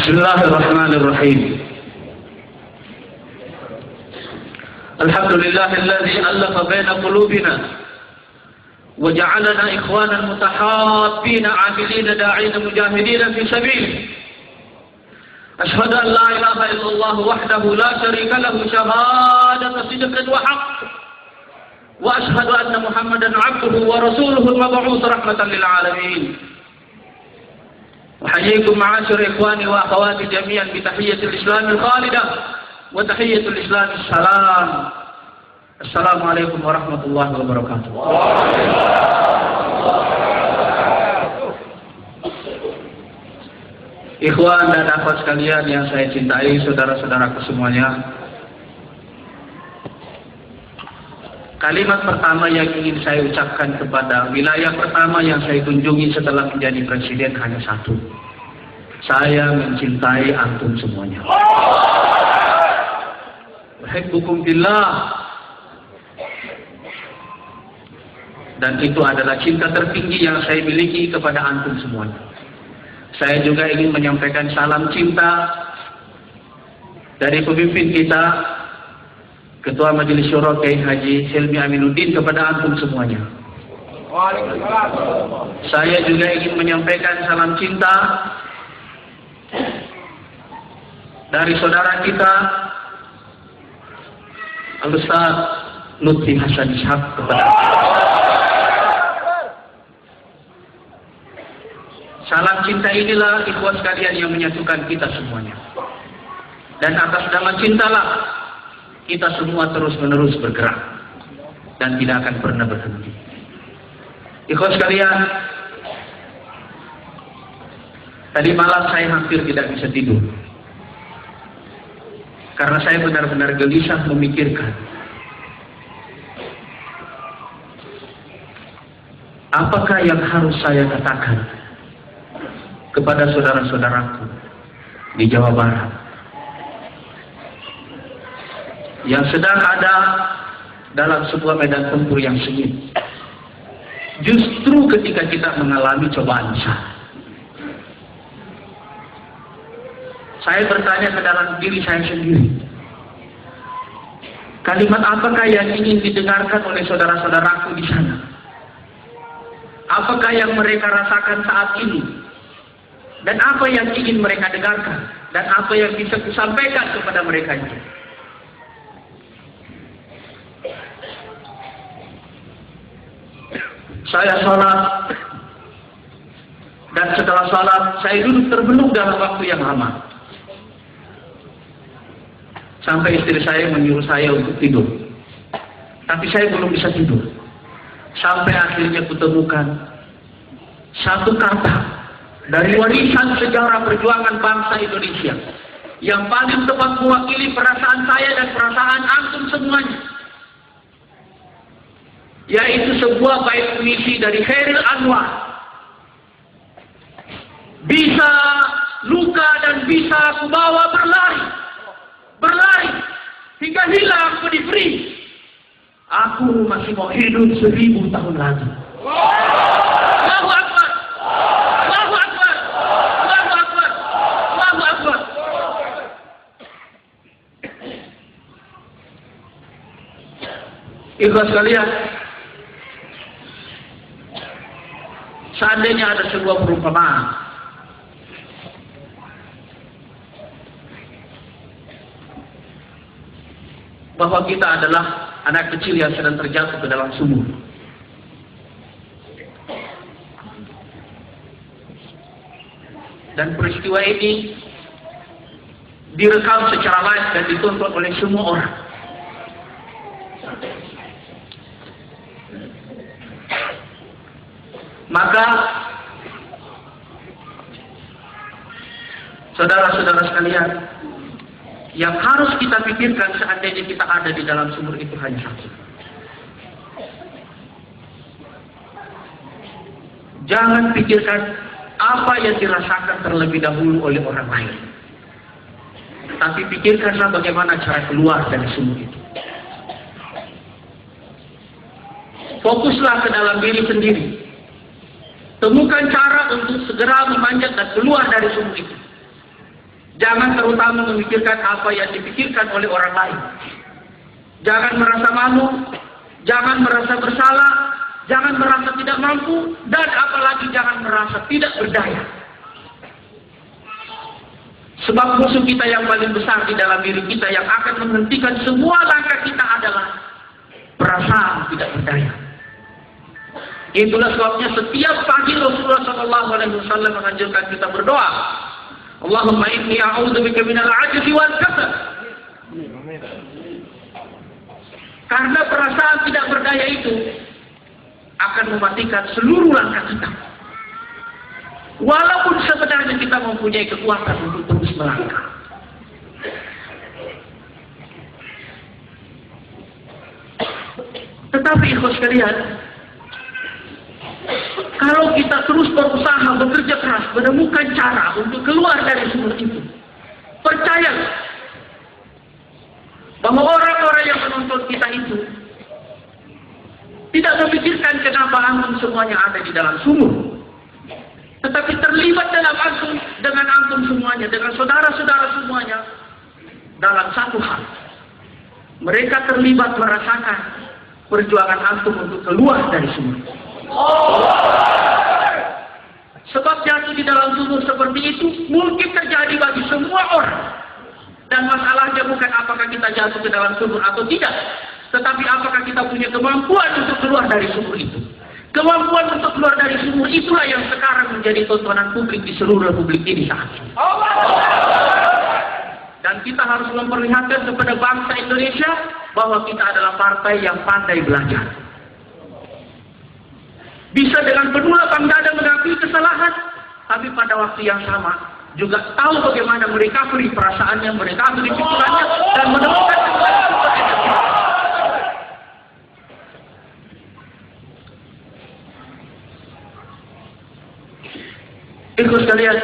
Bismillahirrahmanirrahim. Alhamdulillahilladzi allafa baina qulubina wa ja'alana ikhwanan mutahabbina 'amilina da'ina mujahidina fi sabilihi. Ashhadu an la ilaha illallah wahdahu la syarika lahu syahadatan sidqin wa haqq. Wa ashhadu anna Muhammadan 'abduhu wa rasuluhu al-mab'uts rahmatan lil 'alamin. Uhayyikum ma'asyar ikhwani wa akhawati jami'an bi tahiyyatil islamil khalidah wa tahiyyatul islamil salam. Assalamualaikum warahmatullahi wabarakatuh. Ikhwan dan akhwat sekalian yang saya cintai, saudara-saudaraku semuanya. Kalimat pertama yang ingin saya ucapkan kepada wilayah pertama yang saya kunjungi setelah menjadi presiden hanya satu. Saya mencintai antum semuanya. Uhibbukum billah. Dan itu adalah cinta tertinggi yang saya miliki kepada antum semuanya. Saya juga ingin menyampaikan salam cinta dari pemimpin kita, Ketua Majelis Syuro Kiai Haji Helmi Aminuddin, kepada antum semuanya. Saya juga ingin menyampaikan salam cinta dari saudara kita Al-Ustaz Lutfi Hasan Ishaq kepada salam cinta inilah ikhwan sekalian yang menyatukan kita semuanya. Dan atas nama cintalah kita semua terus-menerus bergerak dan tidak akan pernah berhenti. Ikhwan sekalian, tadi malam saya hampir tidak bisa tidur karena saya benar-benar gelisah memikirkan apakah yang harus saya katakan kepada saudara-saudaraku di Jawa Barat yang sedang ada dalam sebuah medan tempur yang sengit. Justru ketika kita mengalami cobaan besar, saya bertanya ke dalam diri saya sendiri, kalimat apakah yang ingin didengarkan oleh saudara-saudaraku di sana? Apakah yang mereka rasakan saat ini? Dan apa yang ingin mereka dengarkan? Dan apa yang bisa kusampaikan kepada mereka itu? Saya sholat, dan setelah sholat saya duduk terbenung dalam waktu yang lama sampai istri saya menyuruh saya untuk tidur, tapi saya belum bisa tidur sampai akhirnya kutemukan satu kata dari warisan sejarah perjuangan bangsa Indonesia yang paling tepat mewakili perasaan saya dan perasaan antum semuanya, yaitu sebuah bait puisi dari Khairil Anwar. Bisa luka dan bisa aku bawa berlari, berlari hingga hilang aku diberi. Aku masih mau hidup 1000 tahun lagi. Allahu Akbar, Allahu Akbar, Allahu Akbar, Allahu Akbar. Ikhlas sekalian, seandainya ada sebuah perumpamaan bahwa kita adalah anak kecil yang sedang terjatuh ke dalam sumur, dan peristiwa ini direkam secara live dan ditonton oleh semua orang, maka Saudara-saudara sekalian, yang harus kita pikirkan seandainya kita ada di dalam sumur itu hanya satu. Jangan pikirkan apa yang dirasakan terlebih dahulu oleh orang lain. Tapi pikirkanlah bagaimana cara keluar dari sumur itu. Fokuslah ke dalam diri sendiri. Temukan cara untuk segera memanjat dan keluar dari sumur itu. Jangan terutama memikirkan apa yang dipikirkan oleh orang lain. Jangan merasa malu, jangan merasa bersalah, jangan merasa tidak mampu, dan apalagi jangan merasa tidak berdaya. Sebab musuh kita yang paling besar di dalam diri kita yang akan menghentikan semua langkah kita adalah perasaan tidak berdaya. Itulah sebabnya setiap pagi Rasulullah SAW menganjurkan kita berdoa. Allahumma inni a'udzubika minal 'ajzi wal kasal. Karena perasaan tidak berdaya itu akan mematikan seluruh langkah kita. Walaupun sebenarnya kita mempunyai kekuatan untuk terus melangkah. Tetapi ikhwas sekalian, kalau kita terus berusaha bekerja keras menemukan cara untuk keluar dari sumur itu, percayalah bahwa orang-orang yang menonton kita itu tidak memikirkan kenapa antum semuanya ada di dalam sumur, tetapi terlibat dalam antum, dengan antum semuanya, dengan saudara-saudara semuanya dalam satu hal. Mereka terlibat merasakan perjuangan antum untuk keluar dari sumur. Sebab jatuh di dalam sumur seperti itu mungkin terjadi bagi semua orang. Dan masalahnya bukan apakah kita jatuh ke dalam sumur atau tidak, tetapi apakah kita punya kemampuan untuk keluar dari sumur itu. Kemampuan untuk keluar dari sumur itulah yang sekarang menjadi tontonan publik di seluruh republik ini saat ini. Dan kita harus memperlihatkan kepada bangsa Indonesia bahwa kita adalah partai yang pandai belajar. Bisa dengan penuh lapang dada mengakui kesalahan, tapi pada waktu yang sama juga tahu bagaimana merecovery perasaannya, merecovery pikirannya, dan menemukan kembali sumber energi. Ikhwas sekalian,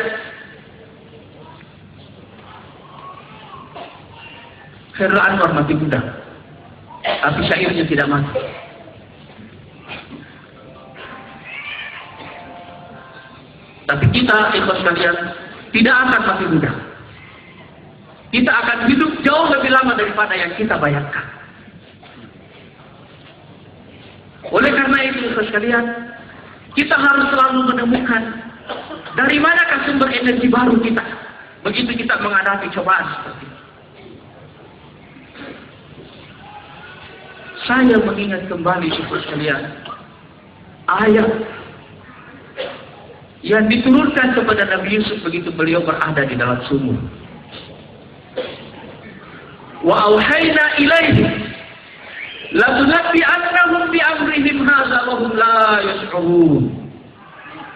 Khairul Anwar mati muda, tapi syairnya tidak mati. Tapi kita, ikhwas sekalian, tidak akan mati muda. Kita akan hidup jauh lebih lama daripada yang kita bayangkan. Oleh karena itu, ikhwas sekalian, kita harus selalu menemukan dari manakah sumber energi baru kita begitu kita menghadapi cobaan seperti ini. Saya mengingat kembali, ikhwas sekalian, ayat yang diturunkan kepada Nabi Yusuf begitu beliau berada di dalam sumur. Wa auhayna ilaihi la tunabbi'annahum bi amrihim hadza wa hum la yash'urun.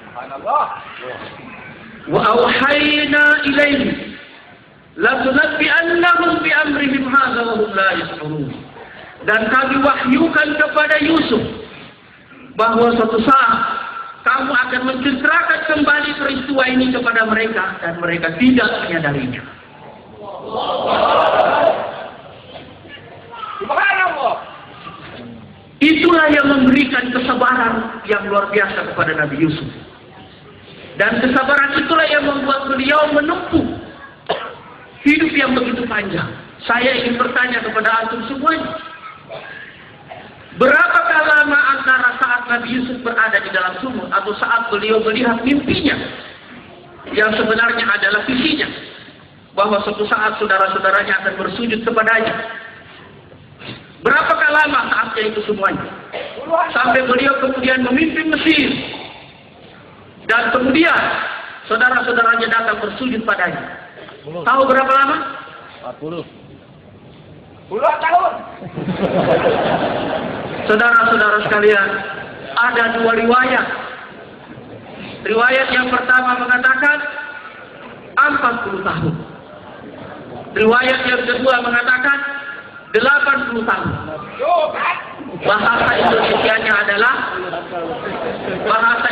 Subhanallah. Wa auhayna ilaihi la tunabbi'annahum bi amrihim hadza wa hum la yash'urun. Dan kami wahyukan kepada Yusuf bahwa suatu saat kamu akan menceritakan kembali peristiwa ini kepada mereka dan mereka tidak menyadarinya. Itulah yang memberikan kesabaran yang luar biasa kepada Nabi Yusuf. Dan kesabaran itulah yang membuat beliau menempuh hidup yang begitu panjang. Saya ingin bertanya kepada antum semuanya, berapakah lama antara saat Nabi Yusuf berada di dalam sumur atau saat beliau melihat mimpinya yang sebenarnya adalah visinya bahwa suatu saat saudara-saudaranya akan bersujud kepadanya? Berapakah lama saatnya itu semuanya? Sampai beliau kemudian memimpin Mesir dan kemudian saudara-saudaranya datang bersujud padanya. Tahu berapa lama? 40 tahun. Saudara-saudara sekalian, ada dua riwayat. Riwayat yang pertama mengatakan 40 80 tahun. Riwayat yang kedua mengatakan 80 tahun. Bahasa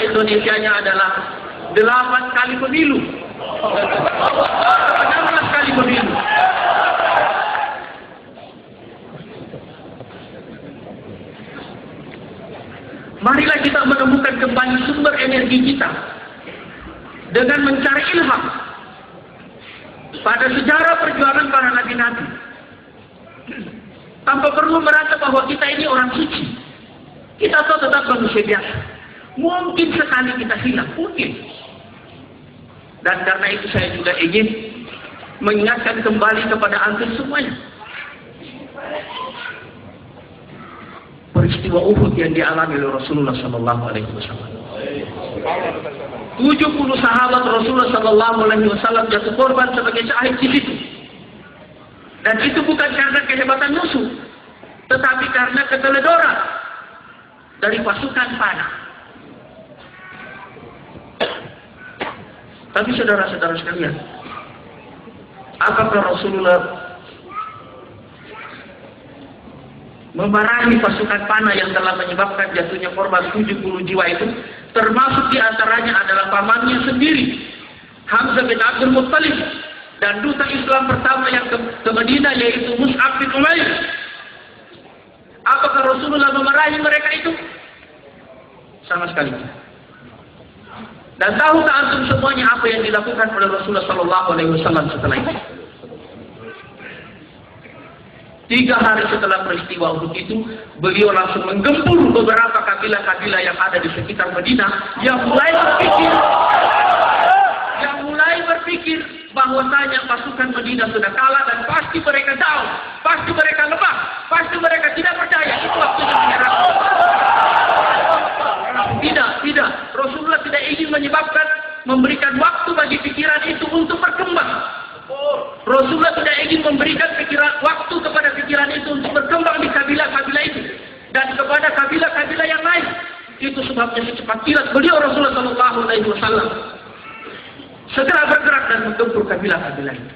Indonesianya adalah 8 kali pemilu. 16 kali pemilu. Marilah kita menemukan kembali sumber energi kita dengan mencari ilham pada sejarah perjuangan para nabi-nabi. Tanpa perlu merasa bahwa kita ini orang suci. Kita tetap manusia biasa. Mungkin sekali kita hilang, mungkin. Dan karena itu saya juga ingin mengingatkan kembali kepada antum semuanya. Peristiwa Uhud yang dialami oleh Rasulullah Sallallahu Alaihi Wasallam. 70 sahabat Rasulullah Sallallahu Alaihi Wasallam jatuh korban sebagai syahid di situ. Dan itu bukan karena kehebatan musuh, tetapi karena keteledoran dari pasukan panah. Tapi saudara-saudara sekalian, apakah Rasulullah memarahi pasukan panah yang telah menyebabkan jatuhnya korban 70 jiwa itu? Termasuk diantaranya adalah pamannya sendiri, Hamzah bin Abdul Muttalib, dan duta Islam pertama yang ke Madinah yaitu Mus'ab bin Umair. Apakah Rasulullah memarahi mereka itu? Sama sekali tidak. Dan tahukah antum semuanya apa yang dilakukan oleh Rasulullah Sallallahu Alaihi Wasallam setelah itu? 3 hari setelah peristiwa Uhud itu, beliau langsung menggempur beberapa kabilah-kabilah yang ada di sekitar Madinah yang mulai berpikir bahwasanya pasukan Madinah sudah kalah dan pasti mereka down, pasti mereka lemah, pasti mereka tidak percaya. Itu waktunya menyerah. Tidak. Rasulullah tidak ingin memberikan waktu bagi pikiran itu untuk berkembang. Rasulullah tidak ingin memberikan waktu kepada pikiran itu untuk berkembang di kabilah-kabilah itu dan kepada kabilah-kabilah yang lain. Itu sebabnya secepat kilat beliau Rasulullah Sallallahu Alaihi Wasallam segera bergerak dan menggempur kabilah-kabilah itu.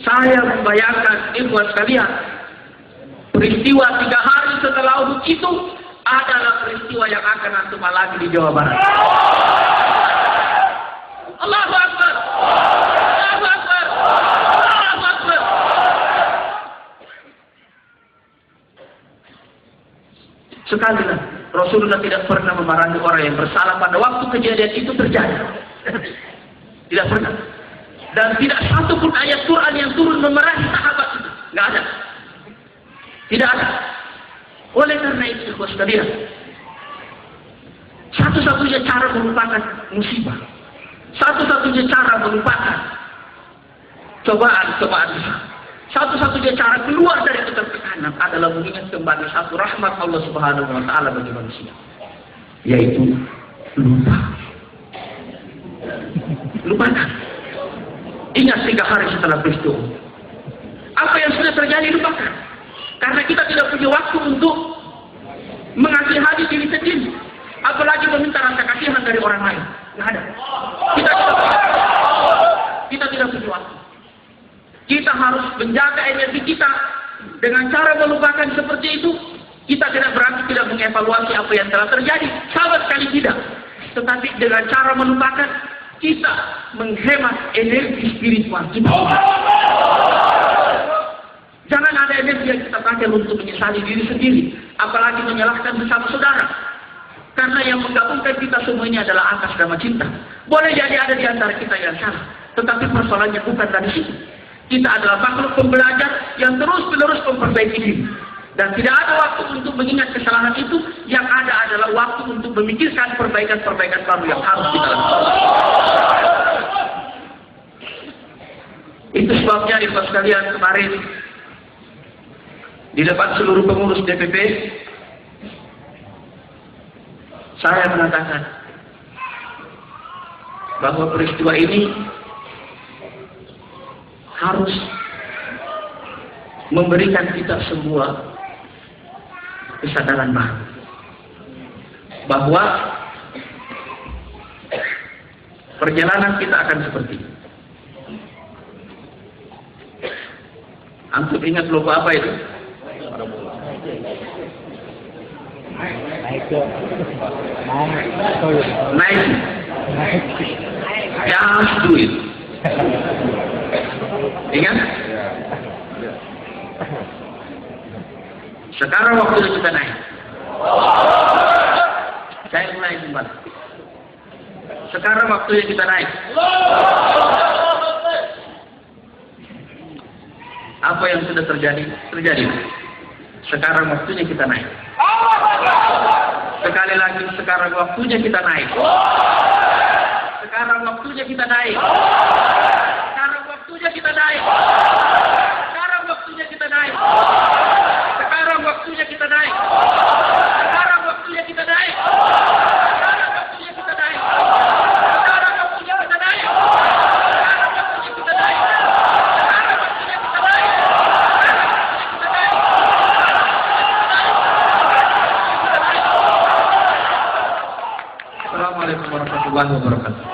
Saya membayangkan ikhwan sekalian, peristiwa 3 hari setelah Uhud itu adalah peristiwa yang akan antum alami di Jawa Barat. Allahu Akbar. Allahu Akbar. Allahu Akbar. Sekali lagi, Rasulullah tidak pernah memarahi orang yang bersalah pada waktu kejadian itu terjadi. Tidak pernah. Dan tidak satu pun ayat Quran yang turun memarahi sahabat itu. Tidak ada. Tidak ada. Oleh karena itu, ikhwas sekalian, satu-satunya cara melupakan musibah, satu-satunya cara melupakan cobaan, satu-satunya cara keluar dari ketertekanan adalah mengingat kembali satu rahmat Allah Subhanahu wa Ta'ala bagi manusia, yaitu lupakan. Ingat 3 hari setelah peristiwa. Apa yang sudah terjadi lupakan. Karena kita tidak punya waktu untuk mengasihani diri sendiri, apalagi meminta rasa kasihan dari orang lain. Tidak ada. Kita tidak punya waktu. Kita harus menjaga energi kita dengan cara melupakan seperti itu. Kita tidak berarti tidak mengevaluasi apa yang telah terjadi, sama sekali tidak. Tetapi dengan cara melupakan, kita menghemat energi spiritual kita. Jangan ada energi yang kita pakai untuk menyesali diri sendiri, apalagi menyalahkan bersama saudara. Karena yang menggabungkan kita semua ini adalah atas nama cinta. Boleh jadi ada di antara kita yang salah, tetapi persoalannya bukan dari situ. Kita adalah makhluk pembelajar yang terus-menerus memperbaiki diri. Dan tidak ada waktu untuk mengingat kesalahan itu, yang ada adalah waktu untuk memikirkan perbaikan-perbaikan baru yang harus kita lakukan. Itu sebabnya ibu sekalian, kemarin di depan seluruh pengurus DPP, saya mengatakan bahwa peristiwa ini harus memberikan kita semua kesadaran baru bahwa perjalanan kita akan seperti ini. Antum ingat lomba apa itu? Naik. Just do it. Ingat? Sekarang waktunya kita naik. Saya mulai kembali. Sekarang waktunya kita naik. Apa yang sudah terjadi? Terjadi. Sekarang waktunya kita naik. Sekali lagi, sekarang waktunya kita naik. Sekarang waktunya kita naik. Sekarang waktunya kita naik. Sekarang waktunya kita naik. Sekarang waktunya kita naik. Sekarang waktunya kita naik. Sekarang waktunya kita naik. Sekarang waktunya kita naik. Sekarang waktunya kita naik. Sekarang waktunya kita naik. Assalamualaikum warahmatullahi wabarakatuh.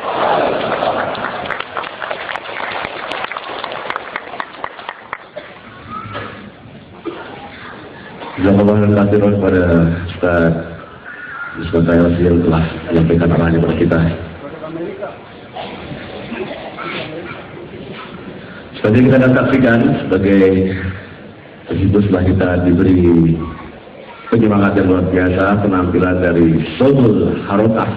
Jazakallahu khairan kepada Ustaz Yusuf yang telah menyampaikan arahannya kepada kita. Seperti yang kita saksikan sebagai penghibur setelah kita diberi penyemangat yang luar biasa penampilan dari Sobul Harokah